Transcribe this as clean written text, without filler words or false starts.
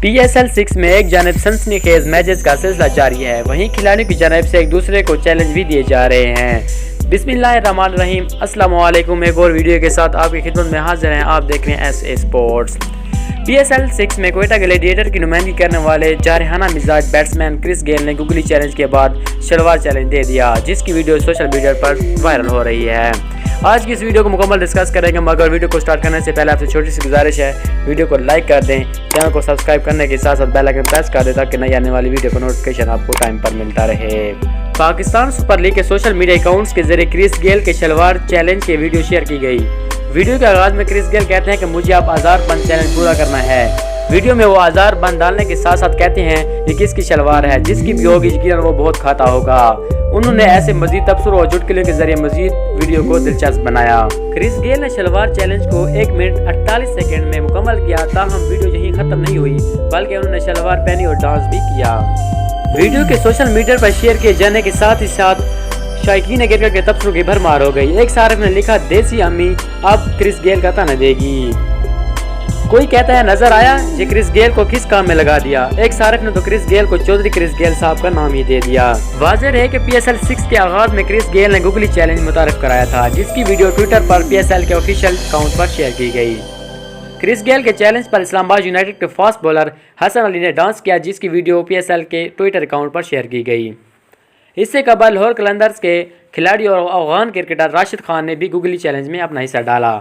PSL 6 में एक जानब सनसनीखेज मैचेस का सिलसिला जारी है, वहीं खिलाड़ियों की जानब से एक दूसरे को चैलेंज भी दिए जा रहे हैं। बिस्मिल्लाहिर्रहमानिर्रहीम, अस्सलाम वालेकुम। एक और वीडियो के साथ आपकी खिदमत में हाजिर हैं। आप देख रहे हैं SA स्पोर्ट्स। PSL 6 में क्वेटा ग्लैडिएटर की नुमाइंदगी करने वाले जारहाना मिजाज बैट्समैन क्रिस गेल ने गूगली चैलेंज के बाद शलवार चैलेंज दे दिया, जिसकी वीडियो सोशल मीडिया पर वायरल हो रही है। आज की इस वीडियो को मुकम्मल डिस्कस करेंगे, मगर वीडियो को स्टार्ट करने से पहले आपसे छोटी सी गुजारिश है, वीडियो को लाइक कर दें, चैनल को सब्सक्राइब करने के साथ साथ बेल आइकन प्रेस कर दें ताकि नई आने वाली वीडियो का नोटिफिकेशन आपको टाइम पर मिलता रहे। पाकिस्तान सुपर लीग के सोशल मीडिया अकाउंट्स के जरिए क्रिस गेल के शलवार चैलेंज की वीडियो शेयर की गई। वीडियो के आगाज में क्रिस गेल कहते हैं कि मुझे अब आज़ार बंद चैलेंज पूरा करना है। वीडियो में वो आज़ार बंद डालने के साथ साथ कहते हैं ये किसकी शलवार है, जिसकी भी होगी यकीनन वो बहुत खाता होगा। उन्होंने ऐसे मजीद तबसरों और चुटकुलों के जरिए मजीद वीडियो को दिलचस्प बनाया। क्रिस गेल ने शलवार चैलेंज को 1 मिनट 48 सेकंड में मुकम्मल किया। ताहम वीडियो यहीं खत्म नहीं हुई, बल्कि उन्होंने शलवार पहनी और डांस भी किया। वीडियो के सोशल मीडिया पर शेयर किए जाने के साथ ही साथ शायकीन गिरकर के तबसरों की भरमार हो गई। एक सारिफ ने लिखा, देसी अम्मी अब क्रिस गेल का ताना देगी। कोई कहता है नजर आया ये क्रिस गेल को किस काम में लगा दिया। एक सारिफ ने तो क्रिस गेल को चौधरी क्रिस गेल साहब का नाम ही दे दिया। वाज़ेह है कि PSL 6 के आगाज में क्रिस गेल ने गूगली चैलेंज मुतारिफ कराया था, जिसकी वीडियो ट्विटर पर PSL के ऑफिशियल अकाउंट पर शेयर की गई। क्रिस गेल के चैलेंज पर इस्लामाबाद यूनाइटेड के फास्ट बॉलर हसन अली ने डांस किया, जिसकी वीडियो PSL के ट्विटर अकाउंट पर शेयर की गई। इससे कबल लाहौर कलंदर्स के खिलाड़ी और अफगान क्रिकेटर राशिद खान ने भी गूगली चैलेंज में अपना हिस्सा डाला।